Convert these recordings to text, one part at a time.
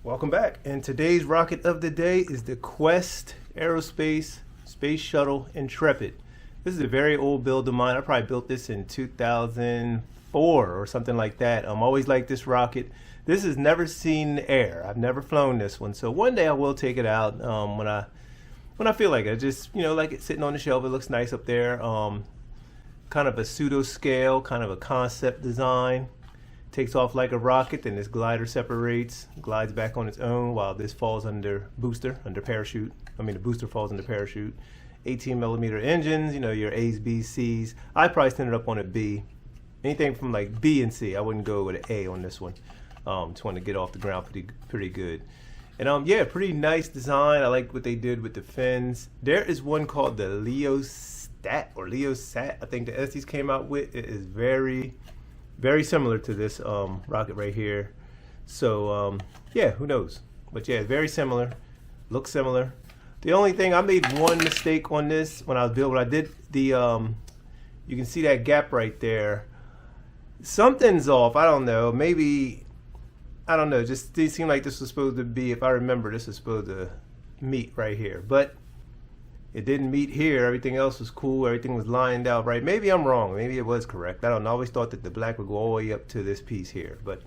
Welcome back. And today's rocket of the day is the Quest Aerospace Space Shuttle Intrepid. This is a very old build of mine. I probably built this in 2004 or something like that. Always liked this rocket. This has never seen air. I've never flown this one. So one day I will take it out when I feel like it. I just, like it sitting on the shelf. It looks nice up there. Kind of a pseudo scale, kind of a concept design. Takes off like a rocket, then this glider separates, glides back on its own while this falls under parachute. The booster falls under parachute. 18mm engines, your A's, B's, C's. I probably send it up on a B. Anything from like B and C, I wouldn't go with an A on this one. Just want to get off the ground pretty good. And yeah, pretty nice design. I like what they did with the fins. There is one called the Leosat or Leosat, I think the Estes came out with. It is very similar to this rocket right here. So yeah, who knows? But yeah, very similar, looks similar. The only thing, I made one mistake on this when I was building. When I did the, you can see that gap right there. Something's off. I don't know. Maybe, I don't know. Just it seemed like this was supposed to be, if I remember, this was supposed to meet right here. But it didn't meet here. Everything else was cool. Everything was lined out right. Maybe I'm wrong. Maybe it was correct. I don't know. I always thought that the black would go all the way up to this piece here. But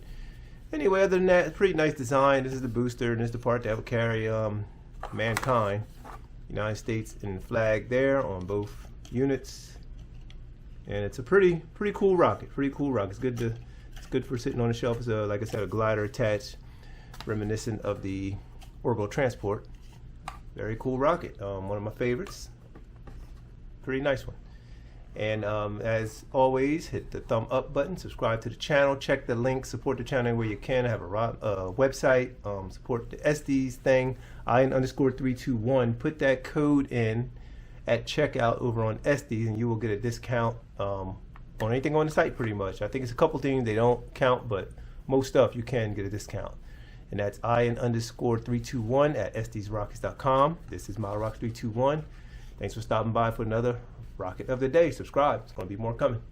anyway, other than that, it's pretty nice design. This is the booster, and this is the part that will carry mankind. United States and flag there on both units. And it's a pretty cool rocket. It's good for sitting on the shelf. It's like I said, a glider attached, reminiscent of the orbital transport. Very cool rocket. One of my favorites. Pretty nice one. And as always, hit the thumb up button, subscribe to the channel, check the link, support the channel where you can. I have a website, support the Estes thing, IN_321. Put that code in at checkout over on Estes and you will get a discount on anything on the site pretty much. I think it's a couple things they don't count, but most stuff you can get a discount. And that's IN_321 at estesrockets.com. This is ModelRockets321. Thanks for stopping by for another rocket of the day. Subscribe. There's going to be more coming.